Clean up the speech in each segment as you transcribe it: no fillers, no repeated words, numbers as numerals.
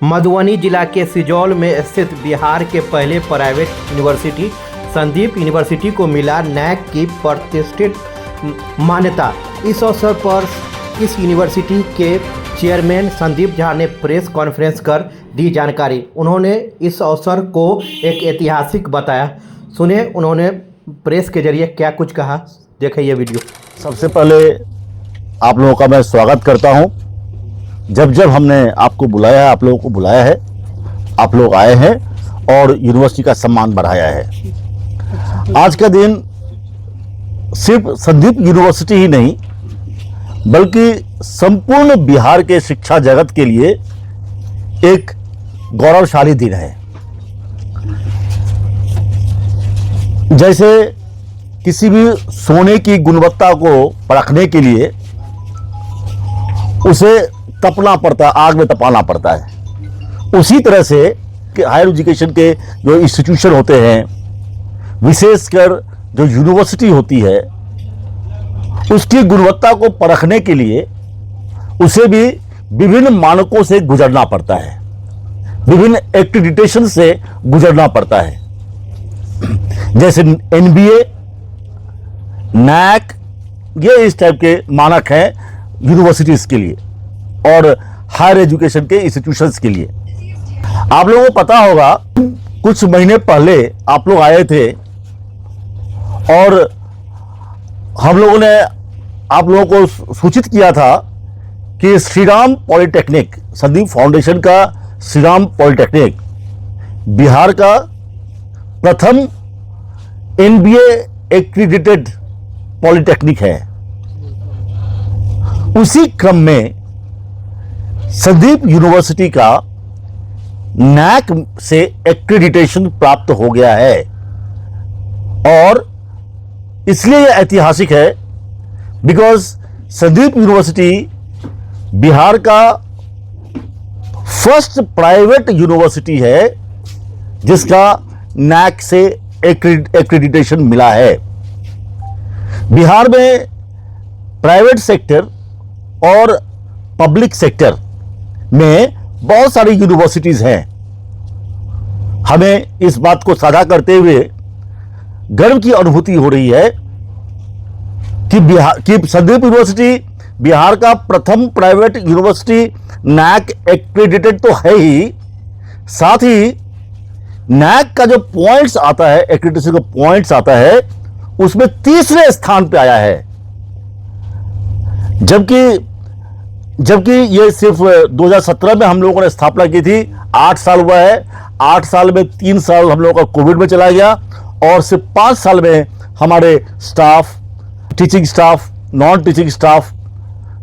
मधुबनी जिला के सिजौल में स्थित बिहार के पहले प्राइवेट यूनिवर्सिटी संदीप यूनिवर्सिटी को मिला नैक की प्रतिष्ठित मान्यता। इस अवसर पर इस यूनिवर्सिटी के चेयरमैन संदीप झा ने प्रेस कॉन्फ्रेंस कर दी जानकारी। उन्होंने इस अवसर को एक ऐतिहासिक बताया। सुने उन्होंने प्रेस के जरिए क्या कुछ कहा, देखें ये वीडियो। सबसे पहले आप लोगों का मैं स्वागत करता हूं। जब हमने आपको बुलाया है, आप लोगों को बुलाया है, आप लोग आए हैं और यूनिवर्सिटी का सम्मान बढ़ाया है। आज का दिन सिर्फ संदीप यूनिवर्सिटी ही नहीं बल्कि संपूर्ण बिहार के शिक्षा जगत के लिए एक गौरवशाली दिन है। जैसे किसी भी सोने की गुणवत्ता को परखने के लिए उसे तपना पड़ता है, आग में तपाना पड़ता है। उसी तरह से कि हायर एजुकेशन के जो इंस्टीट्यूशन होते हैं, विशेषकर जो यूनिवर्सिटी होती है, उसकी गुणवत्ता को परखने के लिए उसे भी विभिन्न मानकों से गुजरना पड़ता है, विभिन्न एक्रेडिटेशन से गुजरना पड़ता है। जैसे NBA, NAAC, ये इस टाइप के मानक हैं यूनिवर्सिटीज के लिए और हायर एजुकेशन के इंस्टीट्यूशंस के लिए। आप लोगों को पता होगा, कुछ महीने पहले आप लोग आए थे और हम लोगों ने आप लोगों को सूचित किया था कि श्रीराम पॉलिटेक्निक, संदीप फाउंडेशन का श्रीराम पॉलिटेक्निक बिहार का प्रथम NBA एक्रीडिटेड पॉलिटेक्निक है। उसी क्रम में संदीप यूनिवर्सिटी का NAAC से एक्रेडिटेशन प्राप्त हो गया है और इसलिए यह ऐतिहासिक है बिकॉज संदीप यूनिवर्सिटी बिहार का फर्स्ट प्राइवेट यूनिवर्सिटी है जिसका NAAC से एक्रेडिटेशन मिला है। बिहार में प्राइवेट सेक्टर और पब्लिक सेक्टर में बहुत सारी यूनिवर्सिटीज हैं। हमें इस बात को साझा करते हुए गर्व की अनुभूति हो रही है कि संदीप यूनिवर्सिटी बिहार का प्रथम प्राइवेट यूनिवर्सिटी NAAC एक्रेडिटेड तो है ही, साथ ही NAAC का जो पॉइंट्स आता है, एक्रेडिटेशन का पॉइंट्स आता है, उसमें तीसरे स्थान पे आया है। जबकि ये सिर्फ 2017 में हम लोगों ने स्थापना की थी। 8 साल हुआ है। 8 साल में 3 साल हम लोगों का कोविड में चला गया और सिर्फ 5 साल में हमारे staff, teaching staff, non teaching staff,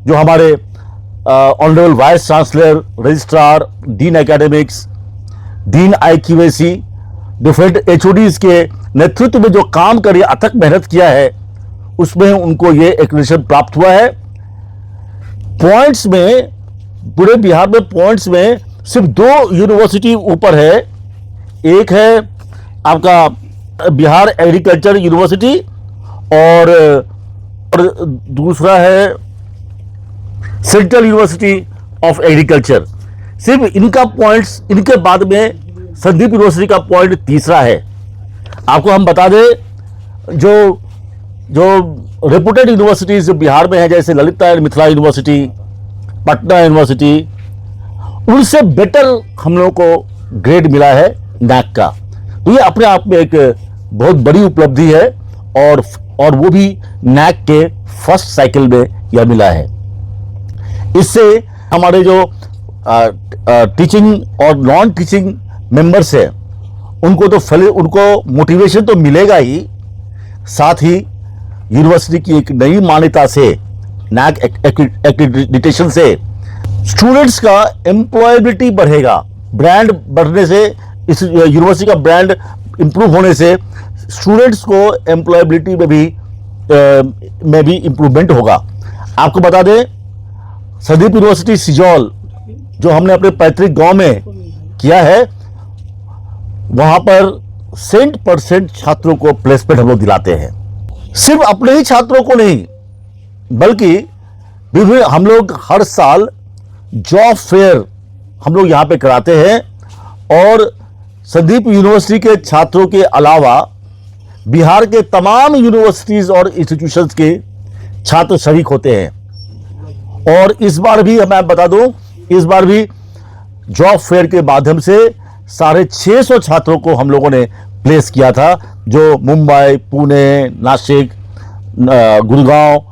जो हमारे honourable vice chancellor, registrar, dean academics, dean IQAC, different HODs के नेतृत्व में जो काम कर, अथक मेहनत किया है, उसमें उनको ये एक्रेडिटेशन प्राप्त हुआ है। पॉइंट्स में, पूरे बिहार में पॉइंट्स में सिर्फ 2 यूनिवर्सिटी ऊपर है। एक है आपका बिहार एग्रीकल्चर यूनिवर्सिटी और दूसरा है सेंट्रल यूनिवर्सिटी ऑफ एग्रीकल्चर। सिर्फ इनका पॉइंट्स, इनके बाद में संदीप यूनिवर्सिटी का पॉइंट तीसरा है। आपको हम बता दें, जो रेपुटेड यूनिवर्सिटीज जो बिहार में है, जैसे Lalita and Mithila university, Patna university, उनसे बेटर हम लोगों को ग्रेड मिला है NAAC का। तो ये अपने आप में एक बहुत बड़ी उपलब्धि है और वो भी NAAC के फर्स्ट साइकिल में यह मिला है। इससे हमारे जो टीचिंग और नॉन टीचिंग मेंबर्स हैं, उनको मोटिवेशन तो मिलेगा ही, साथ ही यूनिवर्सिटी की एक नई मान्यता से, NAAC एक्रेडिटेशन से स्टूडेंट्स का एम्प्लॉयबिलिटी बढ़ेगा। ब्रांड बढ़ने से, इस यूनिवर्सिटी का ब्रांड इंप्रूव होने से स्टूडेंट्स को एम्प्लॉयबिलिटी में भी इंप्रूवमेंट होगा। आपको बता दें, संदीप यूनिवर्सिटी सिजौल जो हमने अपने पैतृक गांव में किया है, वहां पर 100% छात्रों को प्लेसमेंट हम लोग दिलाते हैं। सिर्फ अपने ही छात्रों को नहीं बल्कि हम लोग हर साल जॉब फेयर हम लोग यहाँ पे कराते हैं। और संदीप यूनिवर्सिटी के छात्रों के अलावा बिहार के तमाम यूनिवर्सिटीज़ और इंस्टीट्यूशंस के छात्र शरीक होते हैं। और इस बार भी मैं बता दूं, इस बार भी जॉब फेयर के माध्यम से 650 छात्रों को हम लोगों ने प्लेस किया था, जो मुंबई, पुणे, नासिक, गुड़गांव,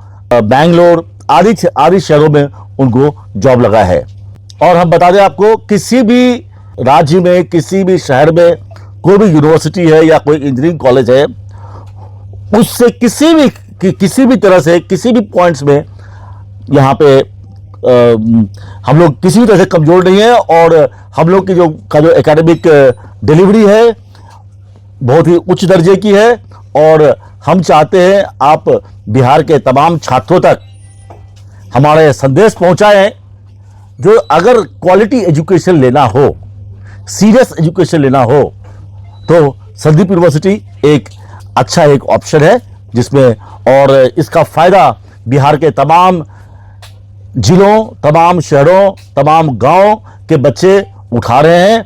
बेंगलोर आदि शहरों में उनको जॉब लगा है। और हम बता दें आपको, किसी भी राज्य में, किसी भी शहर में कोई भी यूनिवर्सिटी है या कोई इंजीनियरिंग कॉलेज है, उससे किसी भी तरह से, किसी भी पॉइंट्स में यहाँ पे हम लोग किसी भी तरह से कमजोर नहीं है। और हम लोग की जो एकेडमिक डिलीवरी है बहुत ही उच्च दर्जे की है। और हम चाहते हैं आप बिहार के तमाम छात्रों तक हमारे संदेश पहुंचाएं, जो अगर क्वालिटी एजुकेशन लेना हो, सीरियस एजुकेशन लेना हो, तो संदीप यूनिवर्सिटी एक अच्छा ऑप्शन है जिसमें, और इसका फायदा बिहार के तमाम जिलों, तमाम शहरों, तमाम गांव के बच्चे उठा रहे हैं।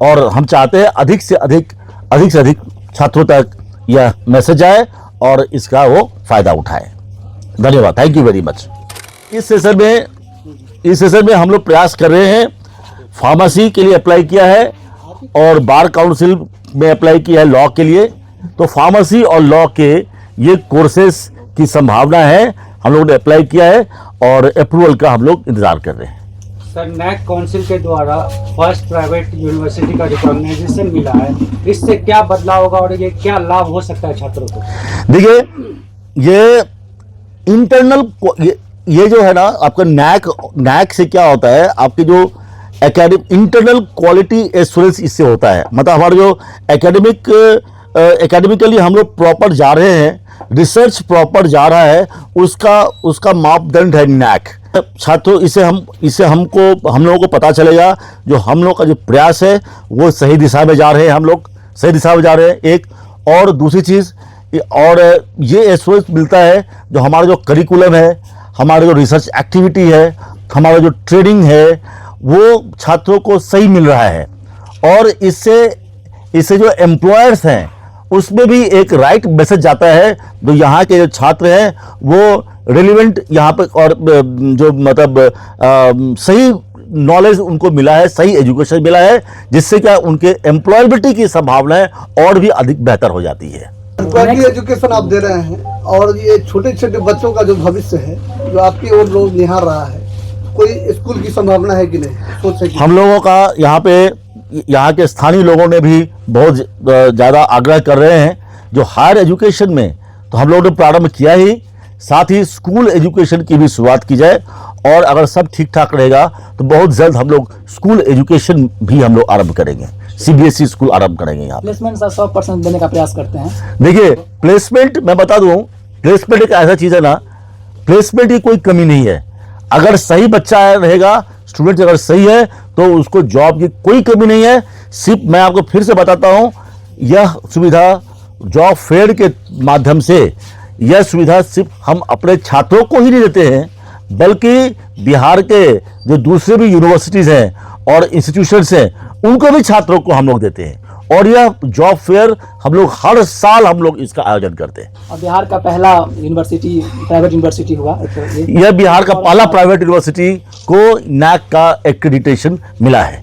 और हम चाहते हैं अधिक से अधिक छात्रों तक यह मैसेज आए और इसका वो फायदा उठाए। धन्यवाद, थैंक यू वेरी मच। इस सेशन में हम लोग प्रयास कर रहे हैं, फार्मेसी के लिए अप्लाई किया है और बार काउंसिल में अप्लाई किया है लॉ के लिए। तो फार्मेसी और लॉ के ये कोर्सेस की संभावना है, हम लोगों ने अप्लाई किया है और अप्रूवल का हम लोग इंतजार कर रहे हैं। सर, नैक काउंसिल के द्वारा फर्स्ट प्राइवेट यूनिवर्सिटी का रिकॉग्नाइजेशन मिला है, इससे क्या बदलाव होगा और ये क्या लाभ हो सकता है छात्रों को? देखिए, ये इंटरनल ये जो है ना आपका नैक से क्या होता है, आपकी जो इंटरनल क्वालिटी एश्योरेंस इससे होता है। मतलब हमारे जो एकेडमिकली हम लोग प्रॉपर जा रहे हैं, रिसर्च प्रॉपर जा रहा है, उसका मापदंड है नैक। छात्रों, हम लोगों को पता चलेगा जो हम लोग का जो प्रयास है वो सही दिशा में जा रहे हैं, हम लोग सही दिशा में जा रहे हैं। एक और दूसरी चीज़, और ये एश्योरेंस मिलता है जो हमारा जो करिकुलम है, हमारा जो रिसर्च एक्टिविटी है, हमारा जो ट्रेनिंग है, वो छात्रों को सही मिल रहा है। और इससे जो एम्प्लॉयर्स हैं उसमें भी एक राइट मैसेज जाता है, जो यहाँ के जो छात्र हैं वो रिलेवेंट यहाँ पे, और जो मतलब सही नॉलेज उनको मिला है, सही एजुकेशन मिला है, जिससे क्या उनके एम्प्लॉयबिलिटी की संभावनाएं और भी अधिक बेहतर हो जाती है। क्वालिटी एजुकेशन आप दे रहे हैं और ये छोटे छोटे बच्चों का जो भविष्य है, जो आपकी ओर लोग निहार रहा है, कोई स्कूल की संभावना है कि नहीं? सोच है कि हम लोगों का यहाँ के स्थानीय लोगों ने भी बहुत ज़्यादा आग्रह कर रहे हैं, जो हायर एजुकेशन में तो हम लोगों ने प्रारंभ किया ही, साथ ही स्कूल एजुकेशन की भी शुरुआत की जाए। और अगर सब ठीक ठाक रहेगा तो बहुत जल्द हम लोग स्कूल एजुकेशन भी हम लोग आरंभ करेंगे, CBSE स्कूल आरंभ करेंगे। यहाँ प्लेसमेंट 100% देने का प्रयास करते हैं। देखिए, प्लेसमेंट मैं बता दूं, प्लेसमेंट एक ऐसा चीज़ है ना, प्लेसमेंट की कोई कमी नहीं है। अगर सही बच्चा रहेगा, स्टूडेंट अगर सही है, तो उसको जॉब की कोई कमी नहीं है। सिर्फ मैं आपको फिर से बताता हूं, यह सुविधा जॉब फेयर के माध्यम से, यह सुविधा सिर्फ हम अपने छात्रों को ही नहीं देते हैं, बल्कि बिहार के जो दूसरे भी यूनिवर्सिटीज़ हैं और इंस्टीट्यूशंस हैं, उनको भी छात्रों को हम लोग देते हैं। और यह जॉब फेयर हम लोग हर साल हम लोग इसका आयोजन करते हैं। और बिहार का पहला प्राइवेट यूनिवर्सिटी हुआ, यह बिहार का पहला प्राइवेट यूनिवर्सिटी को नैक का एक्रेडिटेशन मिला है।